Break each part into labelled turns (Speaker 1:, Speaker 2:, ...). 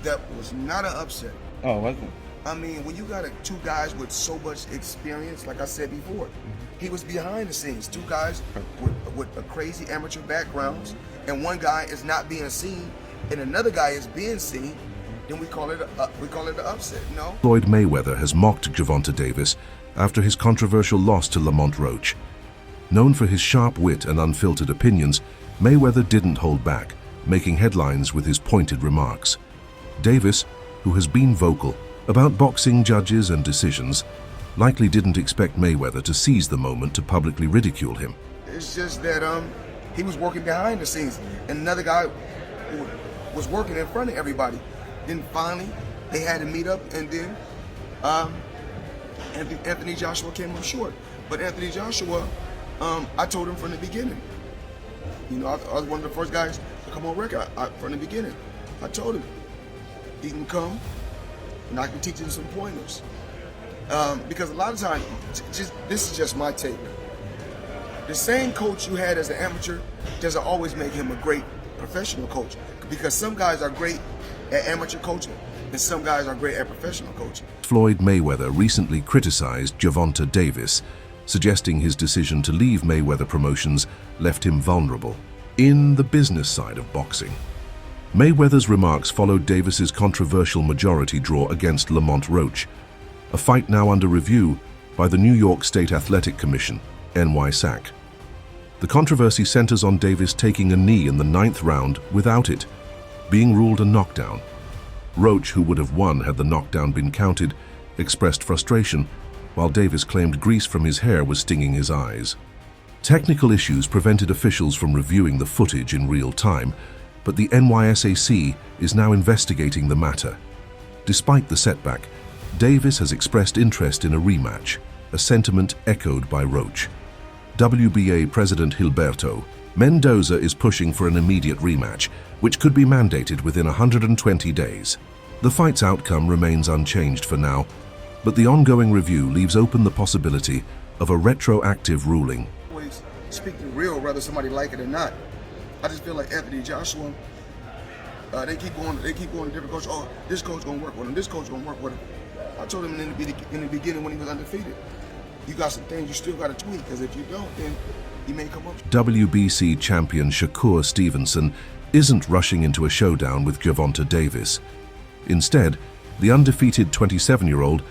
Speaker 1: That was not an upset.
Speaker 2: Oh, it wasn't?
Speaker 1: I mean, when you got two guys with so much experience, like I said before, he was behind the scenes. Two guys with a crazy amateur backgrounds, and one guy is not being seen, and another guy is being seen. Then we call it an upset. No.
Speaker 3: Floyd Mayweather has mocked Gervonta Davis after his controversial loss to Lamont Roach. Known for his sharp wit and unfiltered opinions, Mayweather didn't hold back, making headlines with his pointed remarks. Davis, who has been vocal about boxing judges and decisions, likely didn't expect Mayweather to seize the moment to publicly ridicule him.
Speaker 1: It's just that he was working behind the scenes, and another guy was working in front of everybody. Then finally, they had to meet up, and then Anthony Joshua came up short. But Anthony Joshua, I told him from the beginning. You know, I was one of the first guys to come on record from the beginning. I told him he can come, and I can teach him some pointers. Because a lot of times, this is just my take. The same coach you had as an amateur doesn't always make him a great professional coach. Because some guys are great at amateur coaching, and some guys are great at professional coaching.
Speaker 3: Floyd Mayweather recently criticized Gervonta Davis, suggesting his decision to leave Mayweather Promotions left him vulnerable. In the business side of boxing, Mayweather's remarks followed Davis's controversial majority draw against Lamont Roach, a fight now under review by the New York State Athletic Commission, NYSAC. The controversy centers on Davis taking a knee in the 9th round without it, being ruled a knockdown. Roach, who would have won had the knockdown been counted, expressed frustration, while Davis claimed grease from his hair was stinging his eyes. Technical issues prevented officials from reviewing the footage in real time, but the NYSAC is now investigating the matter. Despite the setback, Davis has expressed interest in a rematch, a sentiment echoed by Roach. WBA President Gilberto Mendoza is pushing for an immediate rematch, which could be mandated within 120 days. The fight's outcome remains unchanged for now, but the ongoing review leaves open the possibility of a retroactive ruling.
Speaker 1: Always speak the real, whether somebody like it or not. I just feel like Anthony Joshua, they keep going to different coaches. Oh, this coach gonna work with him. This coach gonna work with him. I told him in the beginning when he was undefeated, you got some things you still got to tweak, because if you don't, then he may come up.
Speaker 3: WBC champion Shakur Stevenson isn't rushing into a showdown with Gervonta Davis. Instead, the undefeated 27-year-old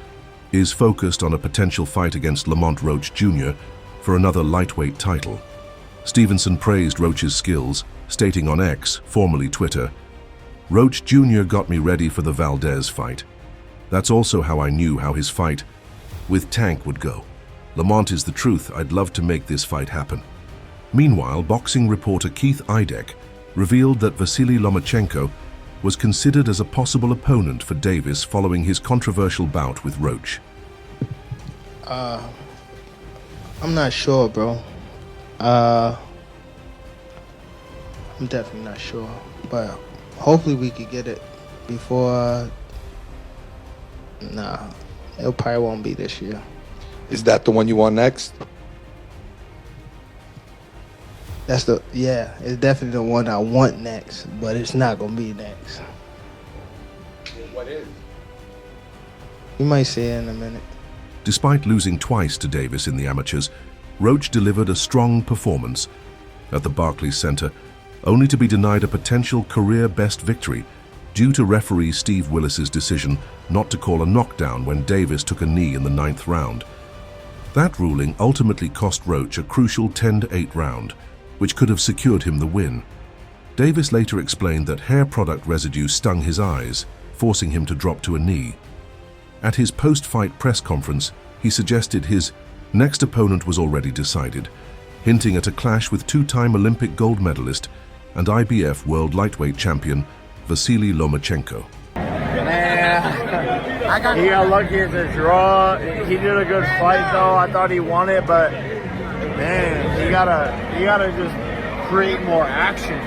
Speaker 3: is focused on a potential fight against Lamont Roach Jr. for another lightweight title. Stevenson praised Roach's skills, stating on X, formerly Twitter, "Roach Jr. got me ready for the Valdez fight. That's also how I knew how his fight with Tank would go. Lamont is the truth. I'd love to make this fight happen." Meanwhile, boxing reporter Keith Idek revealed that Vasily Lomachenko was considered as a possible opponent for Davis following his controversial bout with Roach.
Speaker 4: I'm not sure, bro. I'm definitely not sure, but hopefully we could get it before. Nah, it probably won't be this year.
Speaker 5: Is that the one you want next?
Speaker 4: It's definitely the one I want next, but it's not gonna be next.
Speaker 5: What is?
Speaker 4: You might see it in a minute.
Speaker 3: Despite losing twice to Davis in the amateurs, Roach delivered a strong performance at the Barclays Center, only to be denied a potential career-best victory due to referee Steve Willis's decision not to call a knockdown when Davis took a knee in the 9th round. That ruling ultimately cost Roach a crucial 10-8 round, which could have secured him the win. Davis later explained that hair product residue stung his eyes, forcing him to drop to a knee. At his post-fight press conference, he suggested his next opponent was already decided, hinting at a clash with two-time Olympic gold medalist and IBF world lightweight champion Vasily Lomachenko.
Speaker 6: Man, he got lucky at the draw. He did a good fight though. I thought he won it, but man, you gotta just create more action.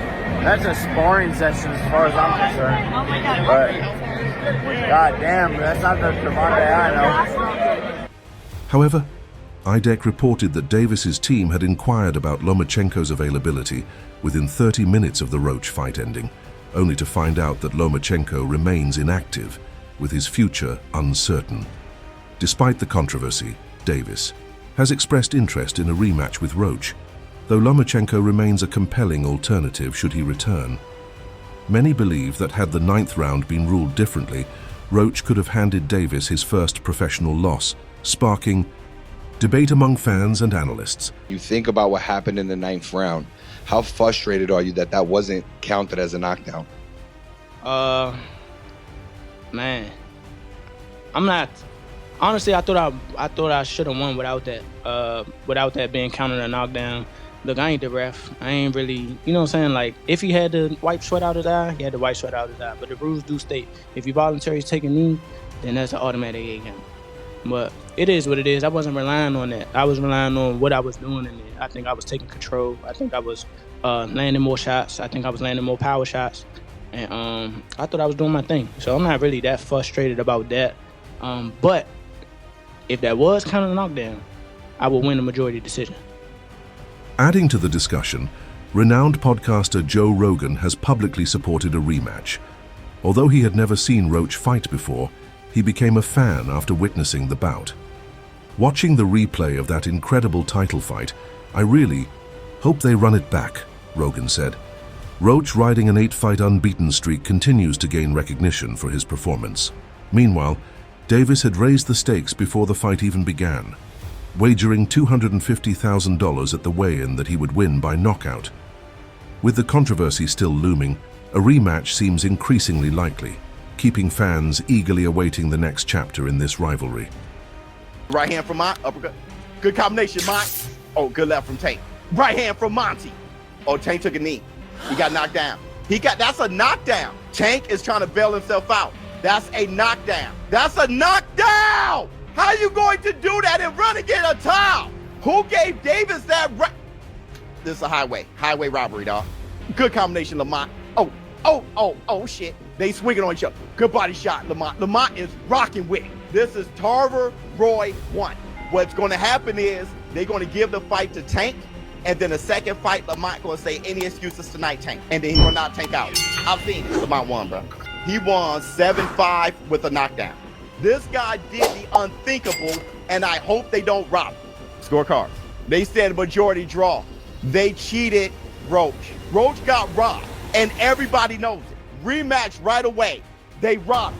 Speaker 6: That's a sparring session as far as I'm concerned. But god damn, that's not the Gervonta I know.
Speaker 3: However, IDEC reported that Davis's team had inquired about Lomachenko's availability within 30 minutes of the Roach fight ending, only to find out that Lomachenko remains inactive, with his future uncertain. Despite the controversy, Davis has expressed interest in a rematch with Roach, though Lomachenko remains a compelling alternative should he return. Many believe that had the 9th round been ruled differently, Roach could have handed Davis his first professional loss, sparking debate among fans and analysts.
Speaker 5: You think about what happened in the 9th round. How frustrated are you that that wasn't counted as a knockdown?
Speaker 2: Man, I'm not. Honestly, I thought I should have won without that being counted a knockdown. Look, I ain't the ref. I ain't really, you know what I'm saying? Like, if he had to wipe sweat out his eye, he had to wipe sweat out his eye. But the rules do state, if you voluntarily take a knee, then that's an automatic 8 count. But it is what it is. I wasn't relying on that. I was relying on what I was doing in it. I think I was taking control. I think I was landing more shots. I think I was landing more power shots. And I thought I was doing my thing. So I'm not really that frustrated about that. But if that was kind of a knockdown, I would win the majority decision.
Speaker 3: Adding to the discussion, renowned podcaster Joe Rogan has publicly supported a rematch. Although he had never seen Roach fight before, he became a fan after witnessing the bout. Watching the replay of that incredible title fight, I really hope they run it back, Rogan said. Roach, riding an 8-fight unbeaten streak, continues to gain recognition for his performance. Meanwhile, Davis had raised the stakes before the fight even began, wagering $250,000 at the weigh-in that he would win by knockout. With the controversy still looming, a rematch seems increasingly likely, keeping fans eagerly awaiting the next chapter in this rivalry.
Speaker 7: Right hand from Mont, uppercut. Good combination, Mont. Oh, good left from Tank. Right hand from Monty. Oh, Tank took a knee. He got knocked down. That's a knockdown. Tank is trying to bail himself out. That's a knockdown. That's a knockdown! How are you going to do that and run and get a towel? Who gave Davis that right? This is a highway robbery, dog. Good combination, Lamont. Oh, shit. They swinging on each other. Good body shot, Lamont. Lamont is rocking with it. This is Tarver Roy 1. What's going to happen is they're going to give the fight to Tank, and then the second fight, Lamont going to say, any excuses tonight, Tank. And then he will knock Tank out. I've seen it. Lamont won, bro. He won 7-5 with a knockdown. This guy did the unthinkable, and I hope they don't rob him. Scorecards. They said majority draw. They cheated Roach. Roach got robbed, and everybody knows it. Rematch right away. They robbed him.